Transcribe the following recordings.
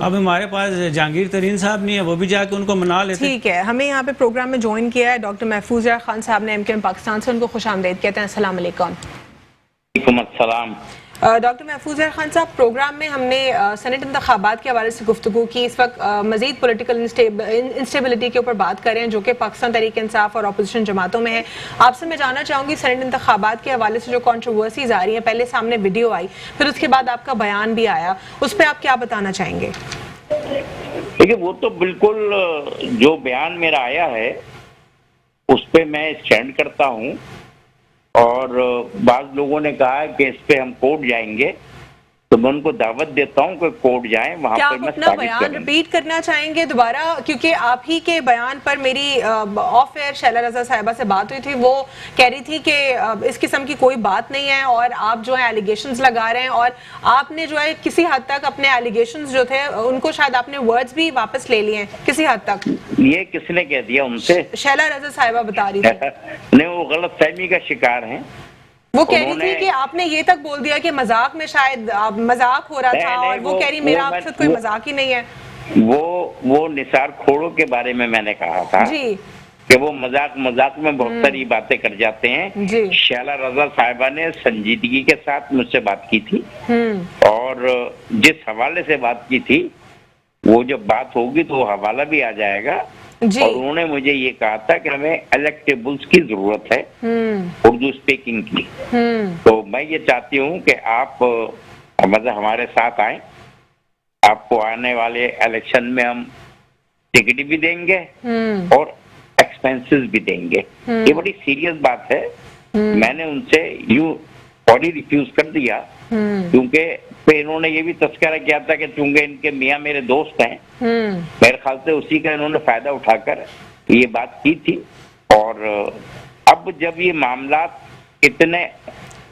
अब हमारे पास जहांगीर तरीन साहब नहीं है, वो भी जाके उनको मना लेते। ठीक है, हमें यहाँ पे प्रोग्राम में ज्वाइन किया है डॉक्टर महफूज यार खान साहब ने एमकेएम पाकिस्तान से, उनको खुशामदीद कहते हैं। अस्सलाम वालेकुम। डॉक्टर महफूज यार खान साहब, प्रोग्राम में हमने सेनेट इंतखाबात के हवाले से गुफ्तगू की। इस वक्त मजीद पॉलिटिकल इंस्टेबिलिटी के ऊपर बात कर रहे हैं जो कि पाकिस्तान तहरीक इंसाफ और अपोजिशन जमातों में है। आपसे मैं जानना चाहूँगी, सेनेट इंतखाबात के हवाले से जो कंट्रोवर्सीज आ रही हैं, पहले सामने वीडियो आई, फिर उसके बाद आपका बयान भी आया, उस पर आप क्या बताना चाहेंगे? देखिए, वो तो बिल्कुल जो बयान मेरा आया है उस पर मैं स्टैंड करता हूँ, और बाज लोगों ने कहा कि इस पे हम कोर्ट जाएंगे, तो मैं उनको दावत देता हूँ कि कोर्ट जाएं, वहां पर मैं अपना बयान रिपीट करना चाहेंगे दोबारा? क्योंकि आप ही के बयान पर मेरी ऑफ एयर शैला रजा साहिबा से बात हुई थी, वो कह रही थी कि इस किस्म की कोई बात नहीं है और आप जो है एलिगेशंस लगा रहे हैं, और आपने जो है किसी हद तक अपने एलिगेशंस जो थे उनको शायद आपने वर्ड्स भी वापस ले लिए हैं किसी हद तक। ये किसने कह दिया उनसे? शैला रजा साहिबा बता रही थी। नहीं, वो गलत फहमी का शिकार हैं। वो कह रही थी कि आपने ये तक बोल दिया कि मजाक में शायद मजाक हो रहा था, और वो कह रही मेरा आपसे कोई मजाक ही नहीं है। वो निसार खोड़ों के बारे में मैंने कहा था जी कि वो मजाक में बहुत सारी बातें कर जाते हैं। शैला रजा साहिबा ने संजीदगी के साथ मुझसे बात की थी, और जिस हवाले से बात की थी, वो जब बात होगी तो वो हवाला भी आ जाएगा। और उन्होंने मुझे ये कहा था कि हमें इलेक्टेबल्स की जरूरत है उर्दू स्पीकिंग की। तो मैं ये चाहती हूँ कि आप मतलब हमारे साथ आए, आपको आने वाले इलेक्शन में हम टिकट भी देंगे और एक्सपेंसेस भी देंगे। ये बड़ी सीरियस बात है। मैंने उनसे यूं बॉडी रिफ्यूज कर दिया, क्योंकि इन्होंने ये भी तस्करा किया था कि चूंकि इनके मियाँ मेरे दोस्त हैं, मेरे ख्याल से उसी का इन्होंने फायदा उठाकर ये बात की थी। और अब जब ये मामला इतने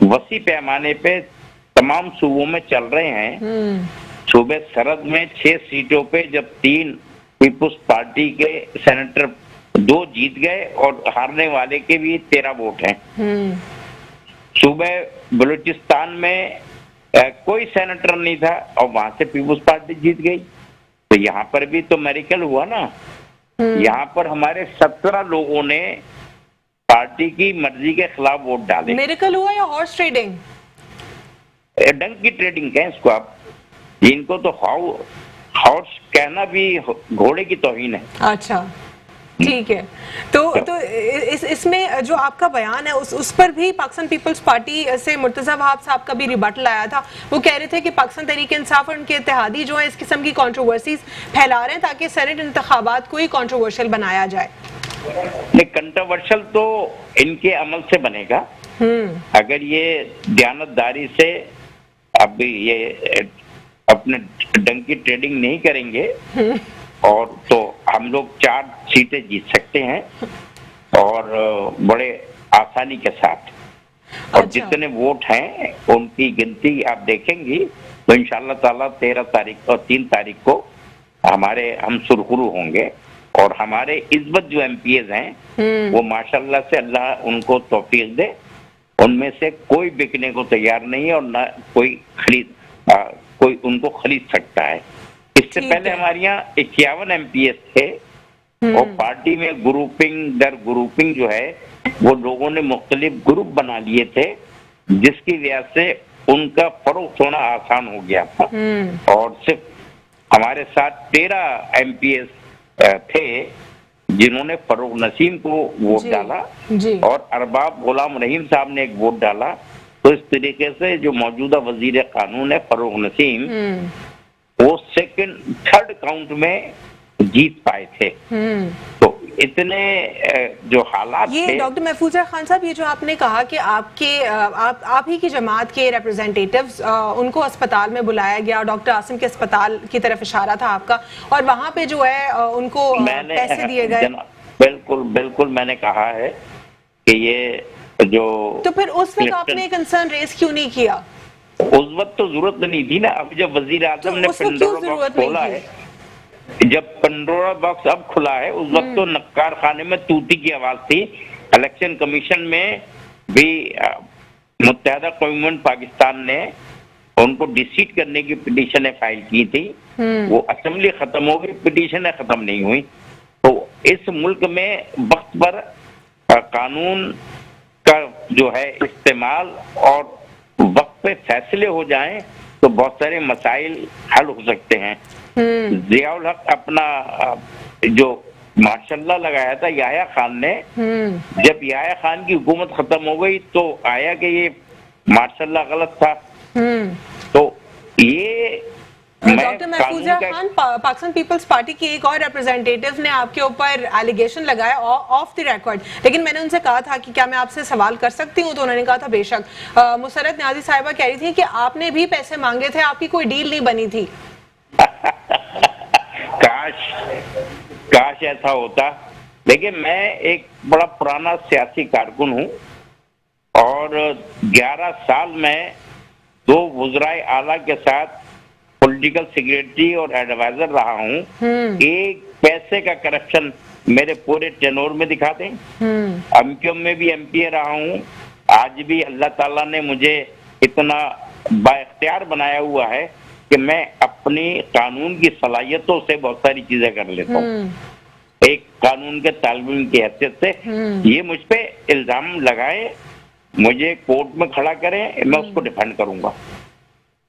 वसी पैमाने पे तमाम सूबों में चल रहे हैं, सूबे सरहद में 6 सीटों पे जब 3 पीपुल्स पार्टी के सेनेटर 2 जीत गए और हारने वाले के भी 13 वोट हैं। सूबे बलूचिस्तान में कोई सेनेटर नहीं था और वहां से पीपुल्स पार्टी जीत गई। तो यहाँ पर भी तो मेरिकल हुआ ना। यहाँ पर हमारे 17 लोगों ने पार्टी की मर्जी के खिलाफ वोट डाले। मेरिकल हुआ या हॉर्स ट्रेडिंग? डंक की ट्रेडिंग कहें इसको आप। इनको तो हॉर्स कहना भी घोड़े की तौहीन है। अच्छा, ठीक है। तो इसमें जो आपका बयान है उस पर भी पाकिस्तान पीपल्स पार्टी से मुर्तजा वहाब साहब का भी रिबटल आया था। वो कह रहे थे कि पाकिस्तान तहरीक इंसाफ और उनके इत्तेहादी जो है इस किस्म की कंट्रोवर्सीज फैला रहे हैं ताकि सेनेट इंतखाबात को ही कंट्रोवर्शियल बनाया जाए। कंट्रोवर्शियल तो इनके अमल से बनेगा। अगर ये दयानतदारी से अब ये अपने डंकी ट्रेडिंग नहीं करेंगे और तो हम लोग 4 सीटें जीत सकते हैं, और बड़े आसानी के साथ। और जितने वोट हैं उनकी गिनती आप देखेंगी तो इंशाअल्लाह ताला 13 तारीख और 3 तारीख को हम सुरखरू होंगे। और हमारे इस्बत जो एमपीएस हैं वो माशाअल्लाह से अल्लाह उनको तौफीक दे, उनमें से कोई बिकने को तैयार नहीं है और ना कोई उनको खरीद सकता है। इससे पहले हमारे यहाँ 51 एमपीएस थे और पार्टी में ग्रुपिंग दर ग्रुपिंग जो है वो लोगों ने मुख्तलिफ ग्रुप बना लिए थे, जिसकी वजह से उनका फरोख्त होना आसान हो गया था। और सिर्फ हमारे साथ 13 एमपीएस थे जिन्होंने फरूक नसीम को वोट डाला और अरबाब गुलाम रहीम साहब ने एक वोट डाला। तो इस तरीके से जो मौजूदा वजीर कानून है फरूक नसीम, वो 3rd काउंट में जीत पाए थे। तो इतने जो हालात ये डॉक्टर महफूज खान साहब, ये जो आपने कहा कि आप ही की जमात के रिप्रेजेंटेटिव्स उनको अस्पताल में बुलाया गया, डॉक्टर आसिम के अस्पताल की तरफ इशारा था आपका, और वहां पे जो है उनको पैसे दिए गए। बिल्कुल मैंने कहा है कि ये जो, तो फिर उस वक्त आपने कंसर्न रेज क्यों नहीं किया? उस वक्त तो जरूरत नहीं थी ना। अब जब वजीर आजम ने पंडोरा बॉक्स खोला है, जब पंडोरा बॉक्स अब खुला है, उस वक्त तो नक्कार खाने में तूती की आवाज थी। इलेक्शन कमीशन में भी मुत्तहदा कौम पाकिस्तान ने उनको डिसीट करने की पिटीशनें फाइल की थी वो असेंबली खत्म हो गई, पिटीशनें खत्म नहीं हुई। तो इस मुल्क में वक्त पर कानून का जो है इस्तेमाल और वक्त पे फैसले हो जाएं तो बहुत सारे मसाइल हल हो सकते हैं। जियाउल हक अपना जो मार्शल्ला लगाया था याह्या खान ने, जब याह्या खान की हुकूमत खत्म हो गई तो आया कि ये मार्शल्ला गलत था। तो ये डॉक्टर महफूजा खान, पाकिस्तान पीपल्स पार्टी की एक और रिप्रेजेंटेटिव ने आपके ऊपर एलिगेशन लगाया ऑफ द रिकॉर्ड, लेकिन मैंने उनसे कहा था कि क्या मैं आपसे सवाल कर सकती हूँ, तो उन्होंने कहा था बेशक। मुसर्रत न्याजी साहिबा कह रही थी कि आपने भी पैसे मांगे थे, आपकी कोई डील नहीं बनी थी। काश ऐसा होता, लेकिन मैं एक बड़ा पुराना सियासी कारकुन हूँ और 11 साल में 2 वज़राए आला के साथ पॉलिटिकल सेक्रेटरी और एडवाइजर रहा हूँ। एक पैसे का करप्शन मेरे पूरे टेनोर में दिखा दें। एमक्यूएम में भी एमपी रहा हूँ। आज भी अल्लाह ताला ने मुझे इतना बाइख्तियार बनाया हुआ है कि मैं अपनी कानून की सलाहियतों से बहुत सारी चीजें कर लेता हूँ। एक कानून के तालिब इल्म की हैसियत से ये मुझ पे इल्जाम लगाए, मुझे कोर्ट में खड़ा करें, मैं उसको डिफेंड करूंगा।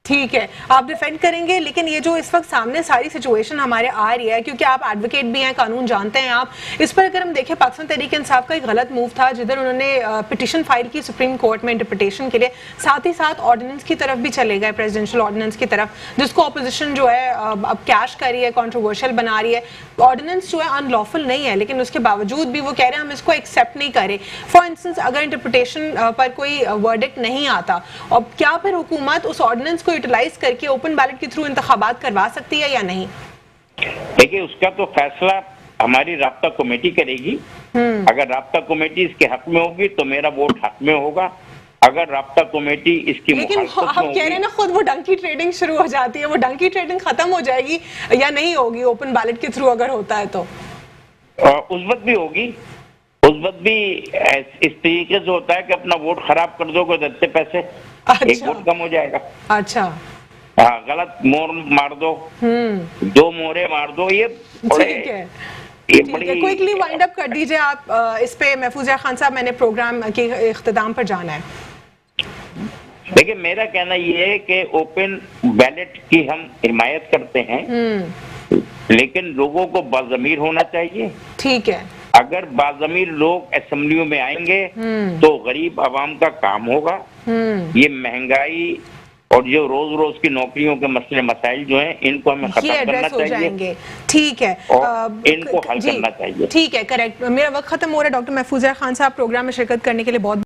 ठीक है, आप डिफेंड करेंगे, लेकिन ये जो इस वक्त सामने सारी सिचुएशन हमारे आ रही है, क्योंकि आप एडवोकेट भी हैं, कानून जानते हैं आप, इस पर अगर हम देखें पाकिस्तान तहरीक इंसाफ का एक गलत मूव था जिधर उन्होंने पिटीशन फाइल की सुप्रीम कोर्ट में इंटरप्रिटेशन के लिए, साथ ही साथ ऑर्डिनेंस की तरफ भी चले गए, प्रेसिडेंशियल ऑर्डिनेंस की तरफ, जिसको अपोजिशन जो है अब कैश कर रही है, कॉन्ट्रोवर्शियल बना रही है। ऑर्डिनेंस जो है अनलॉफुल नहीं है, लेकिन उसके बावजूद भी वो कह रहे हैं हम इसको एक्सेप्ट नहीं करें। फॉर इंस्टेंस अगर इंटरप्रिटेशन पर कोई वर्डिक्ट नहीं आता, और क्या फिर हुकूमत उस ऑर्डिनेंस को यूटिलाइज करके ओपन बैलेट के थ्रू इंतखाबात करवा सकती है या नहीं? देखिए, उसका तो फैसला हमारी राब्ता कमेटी करेगी। अगर राब्ता कमेटी इसके हक में होगी तो मेरा वोट हक में होगा। अगर राब्ता कमेटी इसकी लेकिन आप कह रहे हैं ना खुद वो डंकी ट्रेडिंग शुरू हो जाती है, वो डंकी ट्रेडिंग खत्म हो जाएगी या नहीं होगी ओपन बैलेट के थ्रू अगर होता है तो? उस वक्त भी होगी। उस वक्त भी इस तरीके से होता है कि अपना वोट खराब कर दोगे तो दत्ते पैसे, एक वोट कम हो जाएगा। अच्छा, हाँ, गलत मोर मार दो, 2 मोहरे मार दो, ये ठीक है। क्विकली वाइंड अप कर दीजिए आप इस पे महफूजा खान साहब, मैंने प्रोग्राम के इख्तिताम पर जाना है। देखिए, मेरा कहना ये है कि ओपन बैलेट की हम हिमायत करते हैं, लेकिन लोगों को बाज़मीर होना चाहिए। ठीक है, अगर बाज़मीर लोग असेंबलियों में आएंगे तो गरीब आवाम का काम होगा। ये महंगाई और जो रोज रोज की नौकरियों के मसले मसाइल जो हैं, इनको हमें खत्म करना चाहिए। ठीक है, और इनको हल करना चाहिए। ठीक है, करेक्ट। मेरा वक्त खत्म हो रहा है। डॉक्टर महफूजा खान साहब, प्रोग्राम में शिरकत करने के लिए बहुत